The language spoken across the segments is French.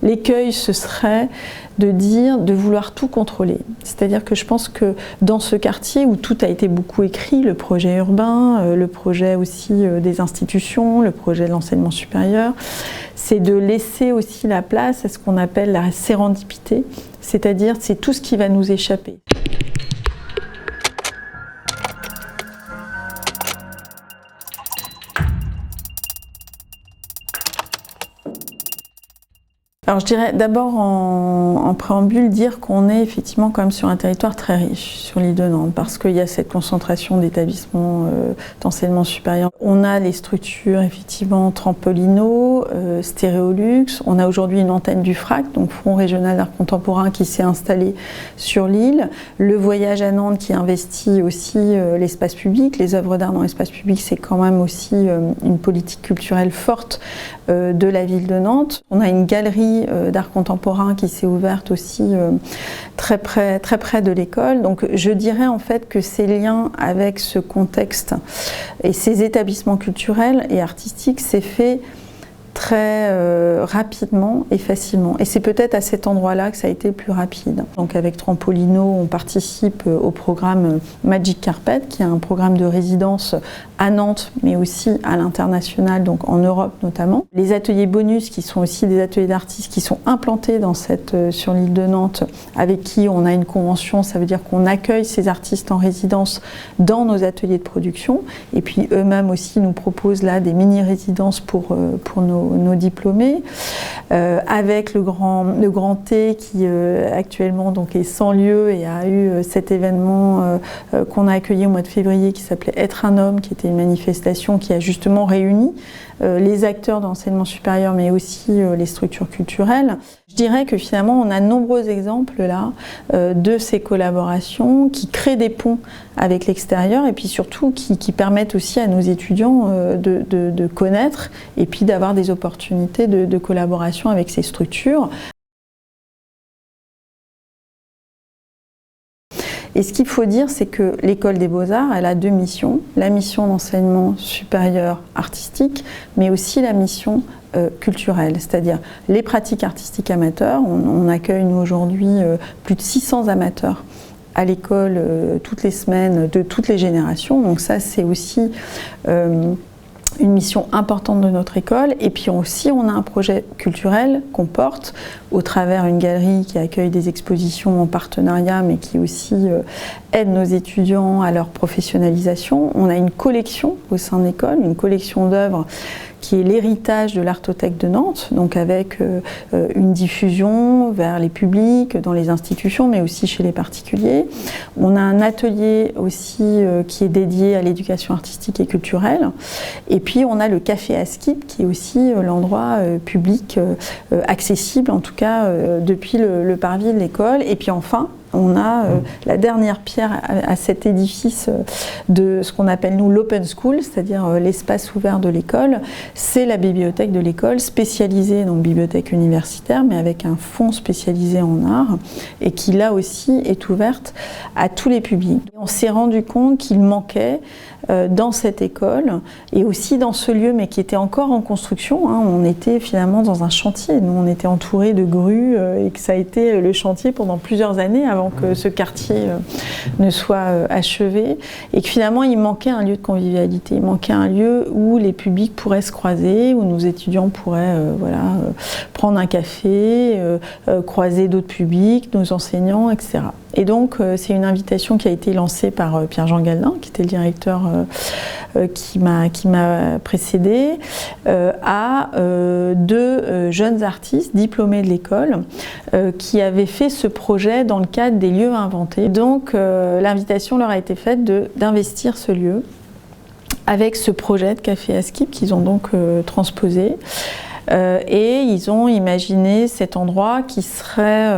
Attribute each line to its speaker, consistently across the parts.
Speaker 1: L'écueil, ce serait de vouloir tout contrôler. C'est-à-dire que je pense que dans ce quartier où tout a été beaucoup écrit, le projet urbain, le projet aussi des institutions, le projet de l'enseignement supérieur, c'est de laisser aussi la place à ce qu'on appelle la sérendipité, c'est-à-dire c'est tout ce qui va nous échapper. Alors je dirais d'abord en préambule dire qu'on est effectivement quand même sur un territoire très riche, sur l'île de Nantes, parce qu'il y a cette concentration d'établissements d'enseignement supérieur. On a les structures effectivement Trampolino, Stéréolux, on a aujourd'hui une antenne du FRAC, donc Front Régional d'Art Contemporain, qui s'est installé sur l'île, le Voyage à Nantes qui investit aussi l'espace public, les œuvres d'art dans l'espace public, c'est quand même aussi une politique culturelle forte de la ville de Nantes. On a une galerie d'art contemporain qui s'est ouverte aussi très près de l'école. Donc je dirais en fait que ces liens avec ce contexte et ces établissements culturels et artistiques s'est fait très rapidement et facilement. Et c'est peut-être à cet endroit-là que ça a été plus rapide. Donc avec Trampolino, on participe au programme Magic Carpet, qui est un programme de résidence à Nantes, mais aussi à l'international, donc en Europe notamment. Les ateliers bonus, qui sont aussi des ateliers d'artistes qui sont implantés sur l'île de Nantes, avec qui on a une convention, ça veut dire qu'on accueille ces artistes en résidence dans nos ateliers de production. Et puis eux-mêmes aussi nous proposent là des mini-résidences pour nos diplômés, avec le grand T qui actuellement donc est sans lieu et a eu cet événement qu'on a accueilli au mois de février qui s'appelait Être un homme, qui était une manifestation qui a justement réuni les acteurs d'enseignement supérieur mais aussi les structures culturelles. Je dirais que finalement on a de nombreux exemples là de ces collaborations qui créent des ponts avec l'extérieur et puis surtout qui permettent aussi à nos étudiants de connaître et puis d'avoir des opportunités de collaboration avec ces structures. Et ce qu'il faut dire, c'est que l'École des Beaux-Arts, elle a deux missions. La mission d'enseignement supérieur artistique, mais aussi la mission culturelle, c'est-à-dire les pratiques artistiques amateurs. On accueille nous aujourd'hui plus de 600 amateurs à l'école toutes les semaines, de toutes les générations. Donc ça, c'est aussi une mission importante de notre école. Et puis aussi, on a un projet culturel qu'on porte au travers d'une galerie qui accueille des expositions en partenariat, mais qui aussi aide nos étudiants à leur professionnalisation. On a une collection au sein de l'école, une collection d'œuvres qui est l'héritage de l'Artothèque de Nantes, donc avec une diffusion vers les publics, dans les institutions, mais aussi chez les particuliers. On a un atelier aussi qui est dédié à l'éducation artistique et culturelle. Et puis on a le Café Askip, qui est aussi l'endroit public accessible, en tout cas depuis le parvis de l'école. Et puis enfin, on a la dernière pierre à cet édifice de ce qu'on appelle nous l'open school, c'est-à-dire l'espace ouvert de l'école. C'est la bibliothèque de l'école, spécialisée, donc bibliothèque universitaire, mais avec un fonds spécialisé en art, et qui là aussi est ouverte à tous les publics. On s'est rendu compte qu'il manquait dans cette école et aussi dans ce lieu, mais qui était encore en construction. On était finalement dans un chantier. Nous, on était entourés de grues et que ça a été le chantier pendant plusieurs années avant que ce quartier ne soit achevé. Et que finalement, il manquait un lieu de convivialité. Il manquait un lieu où les publics pourraient se croiser, où nos étudiants pourraient prendre un café, croiser d'autres publics, nos enseignants, etc. Et donc, c'est une invitation qui a été lancée par Pierre-Jean Galdin, qui était le directeur qui m'a précédé, à deux jeunes artistes diplômés de l'école qui avaient fait ce projet dans le cadre des lieux inventés. Donc, l'invitation leur a été faite d'investir ce lieu avec ce projet de Café Askip qu'ils ont donc transposé. Et ils ont imaginé cet endroit qui serait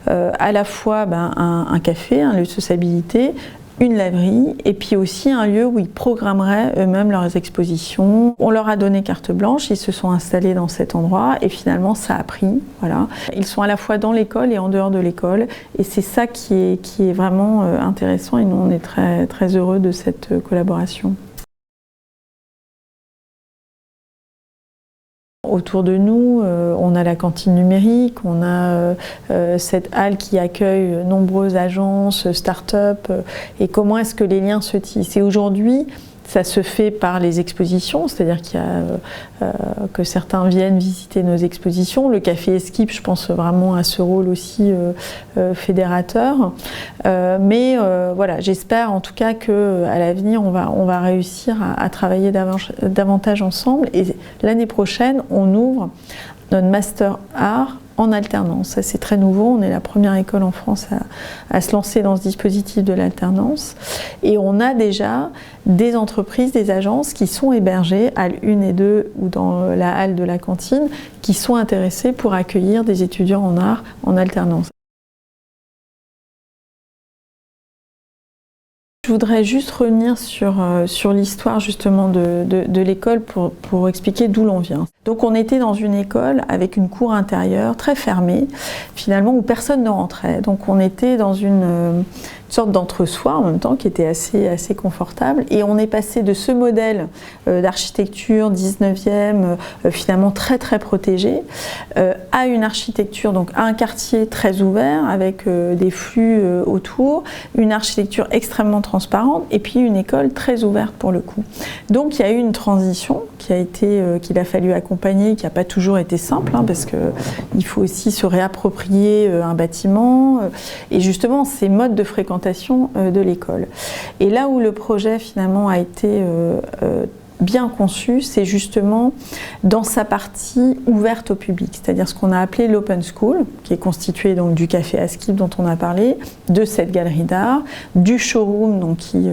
Speaker 1: à la fois un café, un lieu de sociabilité, une laverie et puis aussi un lieu où ils programmeraient eux-mêmes leurs expositions. On leur a donné carte blanche, ils se sont installés dans cet endroit et finalement ça a pris. Voilà. Ils sont à la fois dans l'école et en dehors de l'école et c'est ça qui est vraiment intéressant et nous on est très, très heureux de cette collaboration. Autour de nous, on a la cantine numérique, on a cette halle qui accueille nombreuses agences, start-up, et comment est-ce que les liens se tissent. Et aujourd'hui, ça se fait par les expositions, c'est-à-dire qu'il y a, que certains viennent visiter nos expositions. Le Café Esquip, je pense vraiment à ce rôle aussi fédérateur. Mais voilà, j'espère en tout cas qu'à l'avenir, on va réussir à travailler davantage ensemble. Et l'année prochaine, on ouvre notre Master Art en alternance. Ça, c'est très nouveau. On est la première école en France à se lancer dans ce dispositif de l'alternance. Et on a déjà des entreprises, des agences qui sont hébergées, Halle 1 et 2 ou dans la halle de la cantine, qui sont intéressées pour accueillir des étudiants en art en alternance. Je voudrais juste revenir sur l'histoire justement de l'école pour expliquer d'où l'on vient. Donc on était dans une école avec une cour intérieure très fermée, finalement où personne ne rentrait. Donc on était dans une sorte d'entre-soi en même temps qui était assez confortable. Et on est passé de ce modèle d'architecture 19e, finalement très protégé, à une architecture, donc à un quartier très ouvert avec des flux autour, une architecture extrêmement transparente et puis une école très ouverte pour le coup. Donc il y a eu une transition qu'il a fallu accompagner, qui n'a pas toujours été simple, hein, parce qu'il faut aussi se réapproprier un bâtiment et justement ces modes de fréquentation de l'école. Et là où le projet finalement a été bien conçu, c'est justement dans sa partie ouverte au public, c'est-à-dire ce qu'on a appelé l'open school, qui est constitué donc du café Esquip dont on a parlé, de cette galerie d'art, du showroom donc qui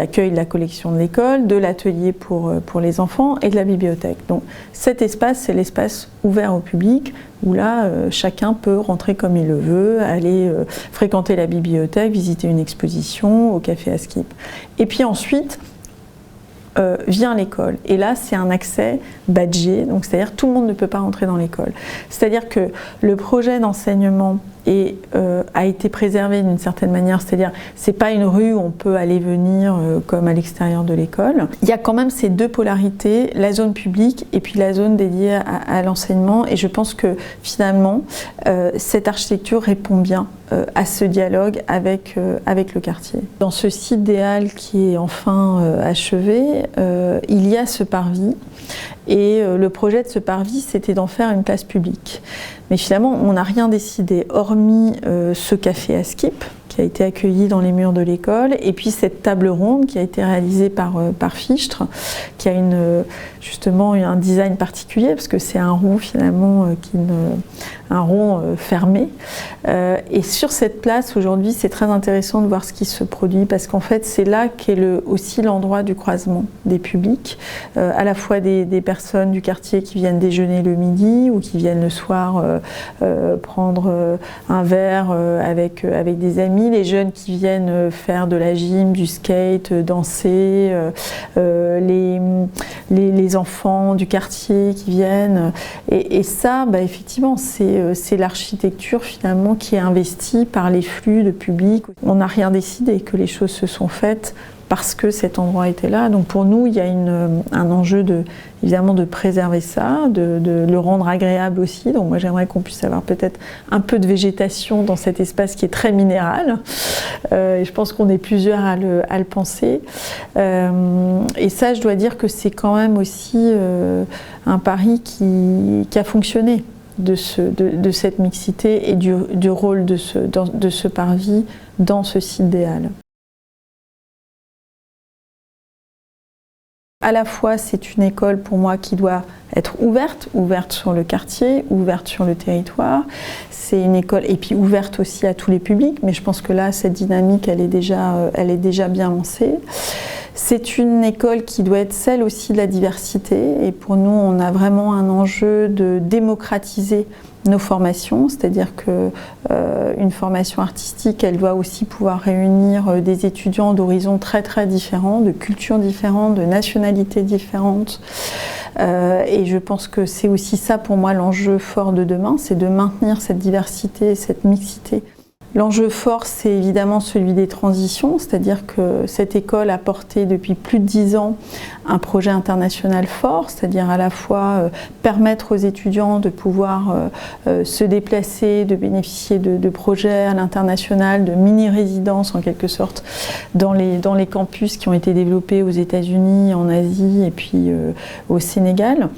Speaker 1: accueille la collection de l'école, de l'atelier pour les enfants et de la bibliothèque. Donc cet espace, c'est l'espace ouvert au public où là, chacun peut rentrer comme il le veut, aller fréquenter la bibliothèque, visiter une exposition au café Esquip. Et puis ensuite, vient l'école. Et là, c'est un accès badgé, donc c'est-à-dire tout le monde ne peut pas rentrer dans l'école. C'est-à-dire que le projet d'enseignement a été préservé d'une certaine manière, c'est-à-dire c'est pas une rue où on peut aller venir comme à l'extérieur de l'école. Il y a quand même ces deux polarités, la zone publique et puis la zone dédiée à l'enseignement, et je pense que finalement cette architecture répond bien à ce dialogue avec le quartier. Dans ce site des Halles qui est enfin achevé, il y a ce parvis. Et le projet de ce parvis, c'était d'en faire une place publique. Mais finalement, on n'a rien décidé, hormis ce café Esquip, qui a été accueilli dans les murs de l'école, et puis cette table ronde qui a été réalisée par Fichtre, qui a justement un design particulier, parce que c'est un rond finalement, un rond fermé. Et sur cette place, aujourd'hui, c'est très intéressant de voir ce qui se produit, parce qu'en fait, c'est là qu'est aussi l'endroit du croisement des publics, à la fois des personnes du quartier qui viennent déjeuner le midi, ou qui viennent le soir prendre un verre avec des amis, les jeunes qui viennent faire de la gym, du skate, danser, les enfants du quartier qui viennent. Et ça, bah, effectivement, c'est l'architecture finalement qui est investie par les flux de public. On n'a rien décidé, que les choses se sont faites parce que cet endroit était là. Donc pour nous, il y a un enjeu évidemment de préserver ça, de le rendre agréable aussi. Donc moi j'aimerais qu'on puisse avoir peut-être un peu de végétation dans cet espace qui est très minéral. Et je pense qu'on est plusieurs à le penser. Et ça, je dois dire que c'est quand même aussi un pari qui a fonctionné de cette mixité et du rôle de ce parvis dans ce site des Halles. À la fois, c'est une école pour moi qui doit être ouverte sur le quartier, ouverte sur le territoire. C'est une école, et puis ouverte aussi à tous les publics, mais je pense que là, cette dynamique, elle est déjà bien lancée. C'est une école qui doit être celle aussi de la diversité, et pour nous, on a vraiment un enjeu de démocratiser nos formations, c'est-à-dire que une formation artistique, elle doit aussi pouvoir réunir des étudiants d'horizons très très différents, de cultures différentes, de nationalités différentes. Et je pense que c'est aussi ça pour moi l'enjeu fort de demain, c'est de maintenir cette diversité, cette mixité. L'enjeu fort, c'est évidemment celui des transitions, c'est-à-dire que cette école a porté depuis plus de 10 ans un projet international fort, c'est-à-dire à la fois permettre aux étudiants de pouvoir se déplacer, de bénéficier de projets à l'international, de mini-résidences en quelque sorte dans les campus qui ont été développés aux États-Unis, en Asie et puis au Sénégal.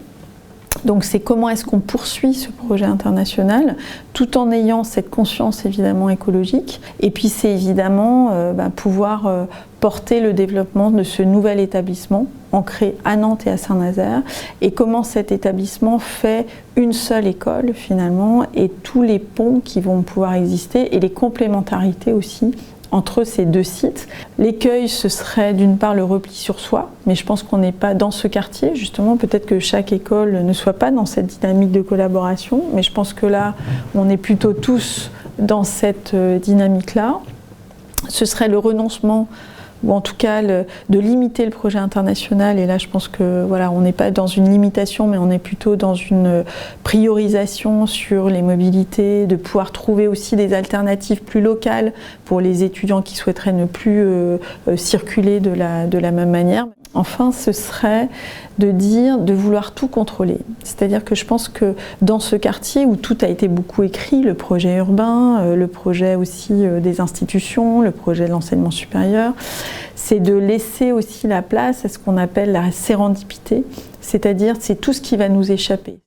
Speaker 1: Donc c'est comment est-ce qu'on poursuit ce projet international tout en ayant cette conscience évidemment écologique, et puis c'est évidemment pouvoir porter le développement de ce nouvel établissement ancré à Nantes et à Saint-Nazaire, et comment cet établissement fait une seule école finalement, et tous les ponts qui vont pouvoir exister et les complémentarités aussi entre ces deux sites. L'écueil, ce serait d'une part le repli sur soi, mais je pense qu'on n'est pas dans ce quartier, justement, peut-être que chaque école ne soit pas dans cette dynamique de collaboration, mais je pense que là, on est plutôt tous dans cette dynamique-là. Ce serait le renoncement, ou en tout cas de limiter le projet international, et là je pense que voilà, on n'est pas dans une limitation, mais on est plutôt dans une priorisation sur les mobilités, de pouvoir trouver aussi des alternatives plus locales pour les étudiants qui souhaiteraient ne plus circuler de la même manière. Enfin, ce serait de vouloir tout contrôler. C'est-à-dire que je pense que dans ce quartier où tout a été beaucoup écrit, le projet urbain, le projet aussi des institutions, le projet de l'enseignement supérieur, c'est de laisser aussi la place à ce qu'on appelle la sérendipité, c'est-à-dire c'est tout ce qui va nous échapper.